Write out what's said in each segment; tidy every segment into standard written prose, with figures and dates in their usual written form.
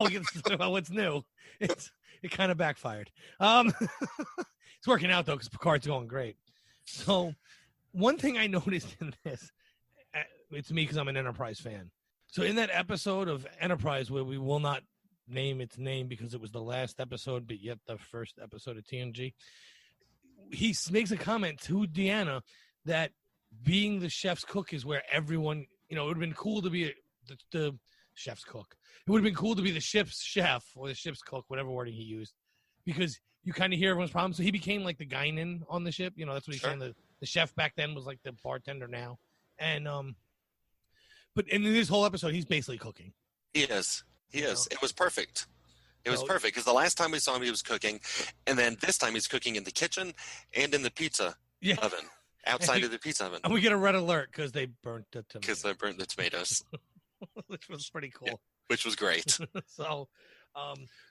about what's new. It kind of backfired. It's working out though because Picard's going great. So one thing I noticed in this, it's me because I'm an Enterprise fan. So in that episode of Enterprise where we will not name its name because it was the last episode, but yet the first episode of TNG, he makes a comment to Deanna that being the chef's cook is where everyone, it would have been cool to be the chef's cook. It would have been cool to be the ship's chef or the ship's cook, whatever wording he used, because you kind of hear everyone's problems. So he became like the Guinan on the ship. That's what he's saying. The chef back then was like the bartender now. And, but in this whole episode, he's basically cooking. He is. It was perfect. It was perfect because the last time we saw him, he was cooking. And then this time he's cooking in the kitchen and in the pizza oven, outside of the pizza oven. And we get a red alert because they burnt the tomatoes. Because they burnt the tomatoes. Which was pretty cool. Yeah, which was great. So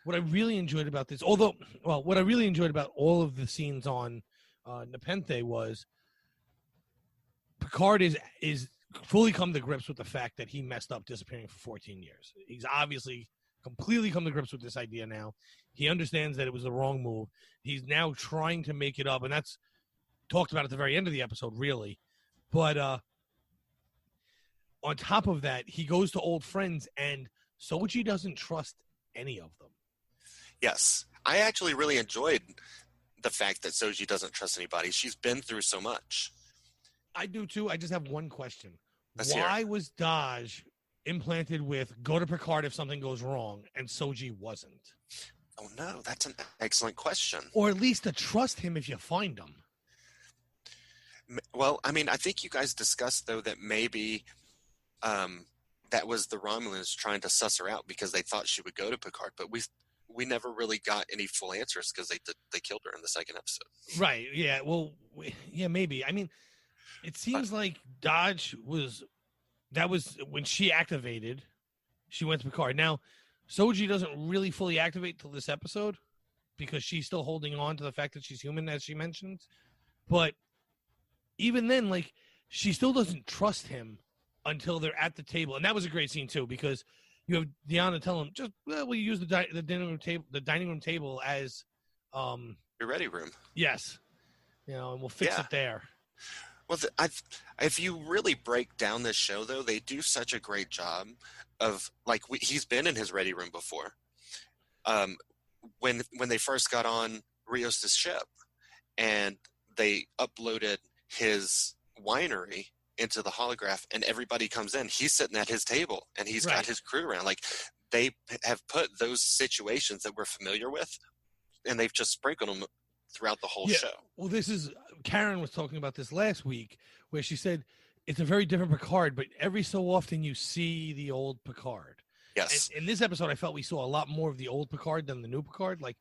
what I really enjoyed about this, what I really enjoyed about all of the scenes on Nepenthe was Picard is fully come to grips with the fact that he messed up disappearing for 14 years. He's obviously completely come to grips with this idea now. He understands that it was the wrong move. He's now trying to make it up, and that's talked about at the very end of the episode, really. But on top of that, he goes to old friends, and Soji doesn't trust any of them. Yes. I actually really enjoyed the fact that Soji doesn't trust anybody. She's been through so much. I do, too. I just have one question. Why was Daj implanted with go to Picard if something goes wrong, and Soji wasn't? Oh, no. That's an excellent question. Or at least to trust him if you find him. Well, I mean, I think you guys discussed, though, that maybe that was the Romulans trying to suss her out because they thought she would go to Picard, but we never really got any full answers because they killed her in the second episode. Right. Yeah. Well, yeah, maybe. I mean, it seems like Dodge that was when she activated, she went to Picard. Now, Soji doesn't really fully activate till this episode because she's still holding on to the fact that she's human, as she mentions. But even then, like, she still doesn't trust him until they're at the table. And that was a great scene, too, because you have Deanna tell him, we'll use the dining room table as your ready room. Yes. And we'll fix it there. Well, if you really break down this show, though, they do such a great job of, like, he's been in his ready room before. When they first got on Rios' ship and they uploaded his winery into the holograph and everybody comes in, he's sitting at his table and he's got his crew around. Like, they have put those situations that we're familiar with and they've just sprinkled them throughout the whole show. Well, Karen was talking about this last week where she said it's a very different Picard, but every so often you see the old Picard. Yes. And in this episode, I felt we saw a lot more of the old Picard than the new Picard. Like,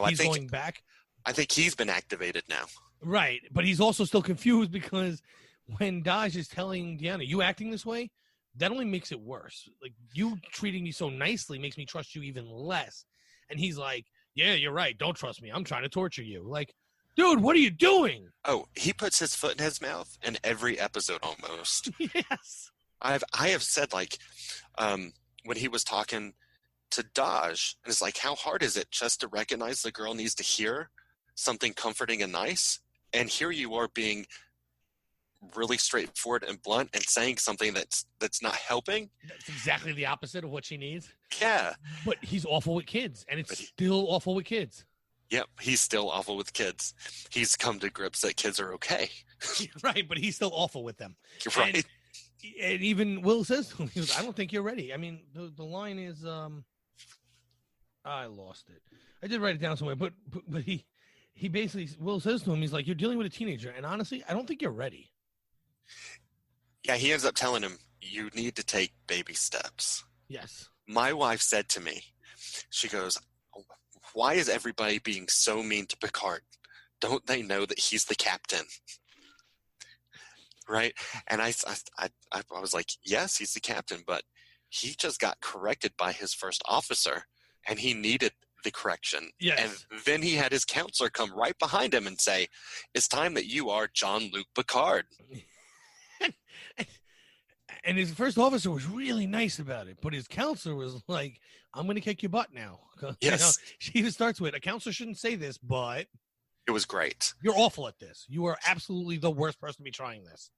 he's going back. I think he's been activated now. Right. But he's also still confused because when Daj is telling Deanna, you acting this way, that only makes it worse. Like, you treating me so nicely makes me trust you even less. And he's like, yeah, you're right. Don't trust me. I'm trying to torture you. Like, dude, what are you doing? Oh, he puts his foot in his mouth in every episode almost. Yes. I have said, like, when he was talking to Daj, and it's like, how hard is it just to recognize the girl needs to hear something comforting and nice? And here you are being really straightforward and blunt and saying something that's not helping. That's exactly the opposite of what she needs. Yeah. But he's awful with kids, and it's still awful with kids. Yep, he's still awful with kids. He's come to grips that kids are okay. Right, but he's still awful with them. Right. And even Will says to him, he goes, I don't think you're ready. I mean, the line is, I lost it. I did write it down somewhere, but he basically, Will says to him, he's like, you're dealing with a teenager, and honestly, I don't think you're ready. Yeah, he ends up telling him, you need to take baby steps. Yes. My wife said to me, she goes, why is everybody being so mean to Picard? Don't they know that he's the captain? Right? And I was like, yes, he's the captain, but he just got corrected by his first officer, and he needed the correction. Yes. And then he had his counselor come right behind him and say, it's time that you are Jean-Luc Picard. And his first officer was really nice about it, but his counselor was like, "I'm going to kick your butt now." Yes. She even starts with, "A counselor shouldn't say this, but it was great. You're awful at this. You are absolutely the worst person to be trying this."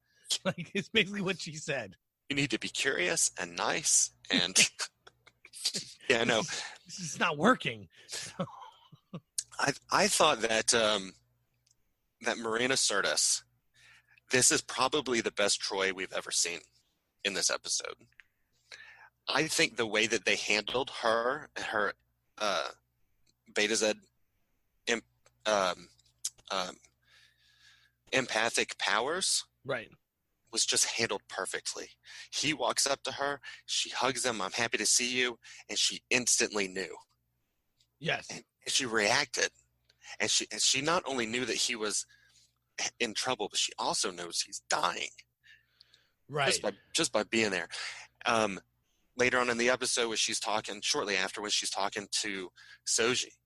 Like, it's basically what she said. You need to be curious and nice, and yeah, no, this is not working. I thought that that Marina Sirtis, this is probably the best Troy we've ever seen in this episode. I think the way that they handled her Beta Z empathic powers, right, was just handled perfectly. He walks up to her, she hugs him, "I'm happy to see you," and she instantly knew. Yes. And she reacted. And she not only knew that he was in trouble, but she also knows he's dying. Right. Just by being there. Later on in the episode, when she's talking, shortly after, when she's talking to Soji,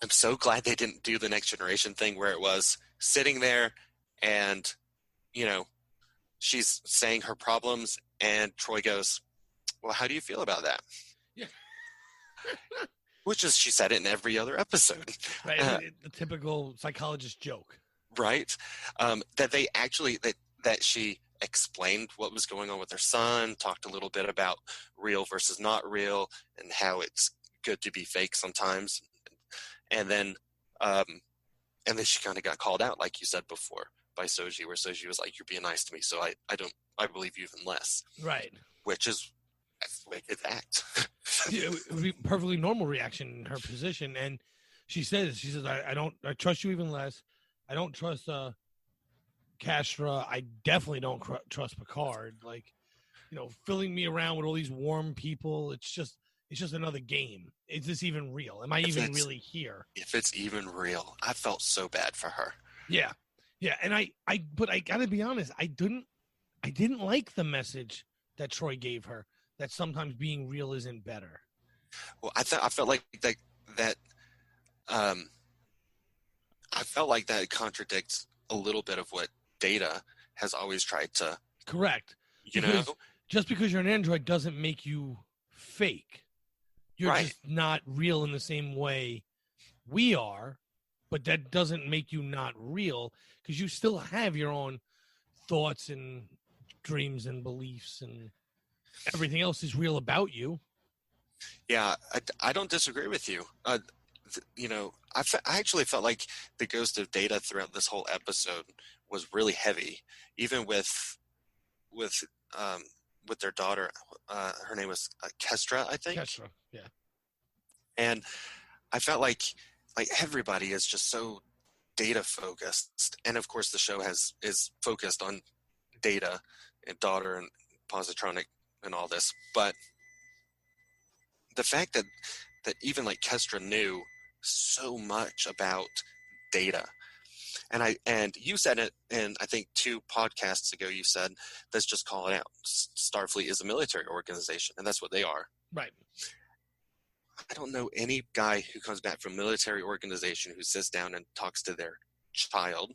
I'm so glad they didn't do the Next Generation thing where it was sitting there and, you know, she's saying her problems and Troy goes, "Well, how do you feel about that?" Yeah. Which is, she said it in every other episode. Right. The typical psychologist joke. Right. That they actually, that she explained what was going on with her son, talked a little bit about real versus not real and how it's good to be fake sometimes. And then she kind of got called out, like you said before, by Soji, where Soji was like, "You're being nice to me, so I believe you even less." Right. Which is, that's the way kids act. Yeah, it would be a perfectly normal reaction in her position. And she says, I trust you even less. I don't trust Castra. I definitely don't trust Picard. Like, you know, filling me around with all these warm people. It's just another game. Is this even real? Am I even really here? If it's even real, I felt so bad for her. Yeah. Yeah. And but I gotta be honest, I didn't like the message that Troy gave her, that sometimes being real isn't better. Well, I felt like that I felt like that contradicts a little bit of what Data has always tried to. Correct. Just because you're an android doesn't make you fake. You're right. Just not real in the same way we are, but that doesn't make you not real, because you still have your own thoughts and dreams and beliefs, and everything else is real about you. Yeah, I don't disagree with you. You know, I actually felt like the ghost of Data throughout this whole episode was really heavy, even with their daughter. Her name was Kestra, I think. Kestra, yeah. And I felt like everybody is just so Data focused, and of course the show is focused on Data and daughter and positronic and all this, but the fact that even like Kestra knew so much about Data, and you said it, and I think 2 podcasts ago you said, let's just call it out. Starfleet is a military organization, and that's what they are. Right. I don't know any guy who comes back from a military organization who sits down and talks to their child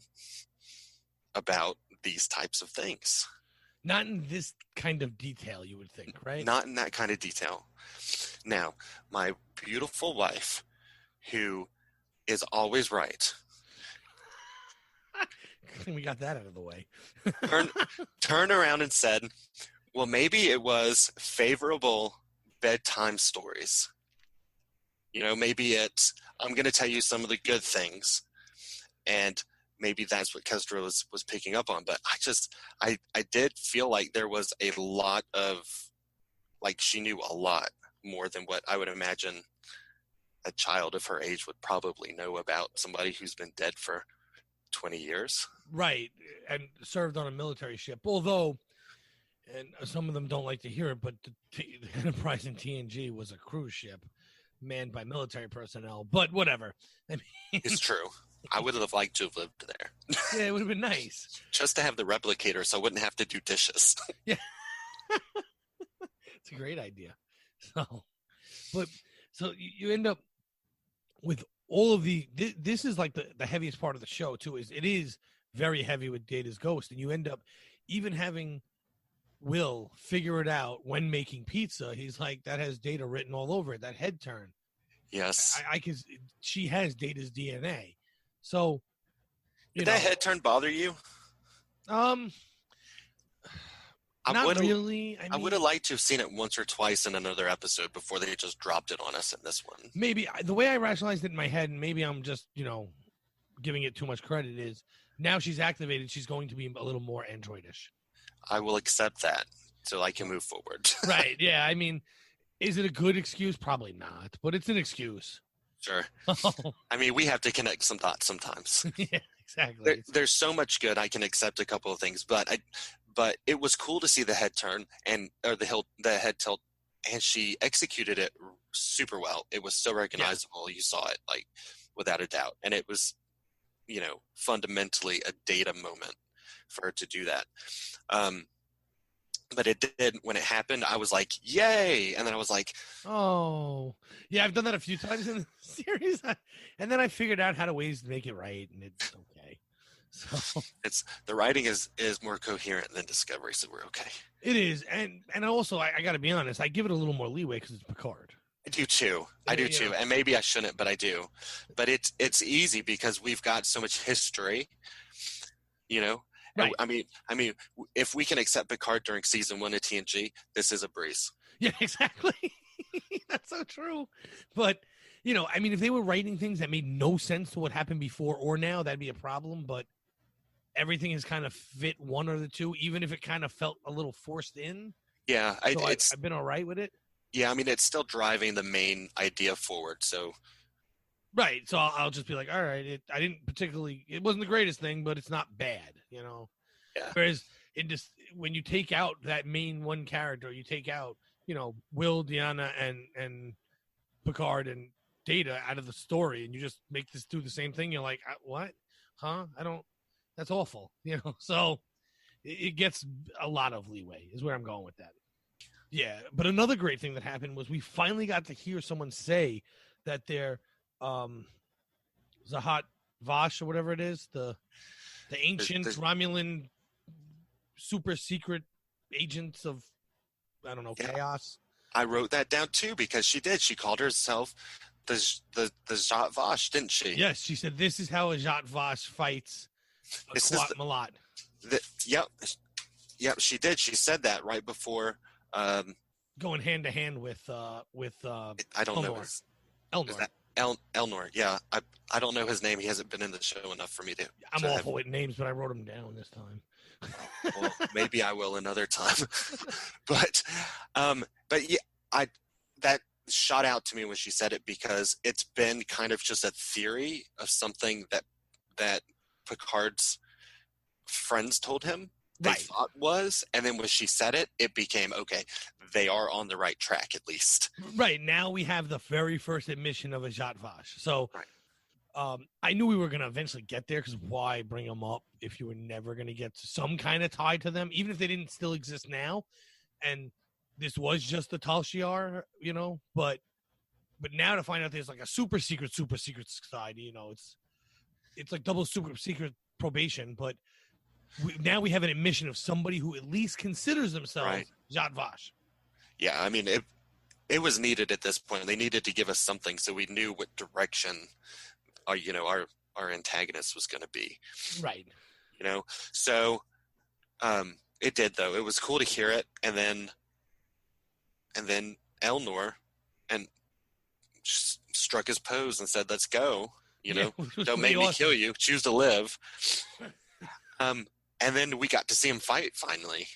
about these types of things. Not in this kind of detail, you would think, right? Not in that kind of detail. Now, my beautiful wife, who is always right. I think we got that out of the way. Turned around and said, well, maybe it was favorable bedtime stories. You know, maybe I'm going to tell you some of the good things, and maybe that's what Kestra was picking up on. But I did feel like there was a lot of, like, she knew a lot more than what I would imagine a child of her age would probably know about somebody who's been dead for 20 years. Right, and served on a military ship. Although, and some of them don't like to hear it, but the Enterprise in TNG was a cruise ship manned by military personnel. But whatever. I mean, it's true. I would have liked to have lived there. Yeah, it would have been nice. Just to have the replicator so I wouldn't have to do dishes. Yeah. It's a great idea. So you end up with all of this is like the heaviest part of the show too, is it is very heavy with Data's ghost, and you end up even having Will figure it out when making pizza. He's like, that has Data written all over it. That head turn. Yes. I can. She has Data's DNA. So, Did that head turn bother you? Not really. I would have liked to have seen it once or twice in another episode before they just dropped it on us in this one. Maybe the way I rationalized it in my head, and maybe I'm just, giving it too much credit, is now she's activated, she's going to be a little more androidish. I will accept that so I can move forward. Right. Yeah. I mean, is it a good excuse? Probably not, but it's an excuse. Sure. I mean, we have to connect some dots sometimes. Yeah, exactly. There's so much good. I can accept a couple of things, but it was cool to see the head turn or the head tilt, and she executed it super well. It was so recognizable. Yeah. You saw it like without a doubt, and it was, fundamentally a Data moment for her to do that. But it did, when it happened, I was like, yay. And then I was like, oh, yeah, I've done that a few times in the series. And then I figured out how to ways to make it right, and it's okay. So the writing is more coherent than Discovery, so we're okay. It is. And also, I got to be honest, I give it a little more leeway because it's Picard. I do too. And maybe I shouldn't, but I do. But it's easy because we've got so much history, Right. I mean, if we can accept Picard during season 1 of TNG, this is a breeze. Yeah, exactly. That's so true. But, if they were writing things that made no sense to what happened before or now, that'd be a problem. But everything has kind of fit one or the two, even if it kind of felt a little forced in. Yeah, I've been all right with it. Yeah, I mean, it's still driving the main idea forward, so... Right, so I'll just be like, all right, it wasn't the greatest thing, but it's not bad, Yeah. Whereas when you take out that main one character, you take out, Will, Deanna, and Picard and Data out of the story, and you just make this do the same thing, you're like, what? Huh? That's awful, So it gets a lot of leeway is where I'm going with that. Yeah, but another great thing that happened was we finally got to hear someone say that they're Zahat Vash or whatever it is, the ancient Romulan super secret agents of, I don't know, chaos. I wrote that down too because she did. She called herself the Zhat Vash, didn't she? Yes, she said this is how a Zhat Vash fights a Quat Malat. Yep, she did. She said that right before. Going hand to hand with I don't know. Elnor. Is that Elnor? Yeah, I don't know his name. He hasn't been in the show enough for me to. I'm awful with names, but I wrote them down this time. Well, maybe I will another time. but yeah, that shot out to me when she said it because it's been kind of just a theory of something that Picard's friends told him they thought was, and then when she said it, it became okay. They are on the right track, at least. Right now, we have the very first admission of a Zhat Vash. So, I knew we were going to eventually get there because why bring them up if you were never going to get some kind of tie to them, even if they didn't still exist now. And this was just the Tal Shiar, But now to find out there's like a super secret society, it's like double super secret probation, but. Now we have an admission of somebody who at least considers themselves Zhat Vash. Yeah, I mean, it was needed at this point. They needed to give us something so we knew what direction, our antagonist was going to be. Right. So it did, though. It was cool to hear it. And then Elnor struck his pose and said, let's go. Don't make me kill you. Choose to live. And then we got to see him fight finally,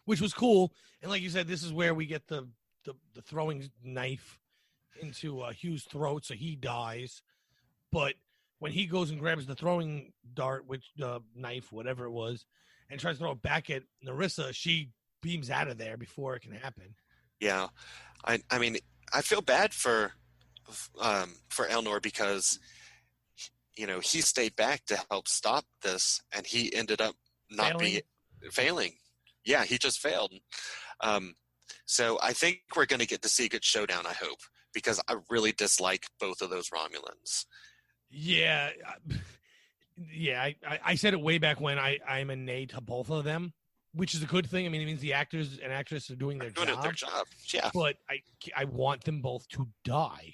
which was cool. And like you said, this is where we get the throwing knife into Hugh's throat, so he dies. But when he goes and grabs the throwing dart, which knife, whatever it was, and tries to throw it back at Narissa, she beams out of there before it can happen. Yeah, I mean, I feel bad for Elnor because he stayed back to help stop this, and he ended up failing. Yeah, he just failed. So I think we're going to get to see a good showdown, I hope, because I really dislike both of those Romulans. Yeah. I said it way back when I'm a nay to both of them. which is a good thing. I mean, it means the actors and actresses are doing their job. Yeah. But I want them both to die.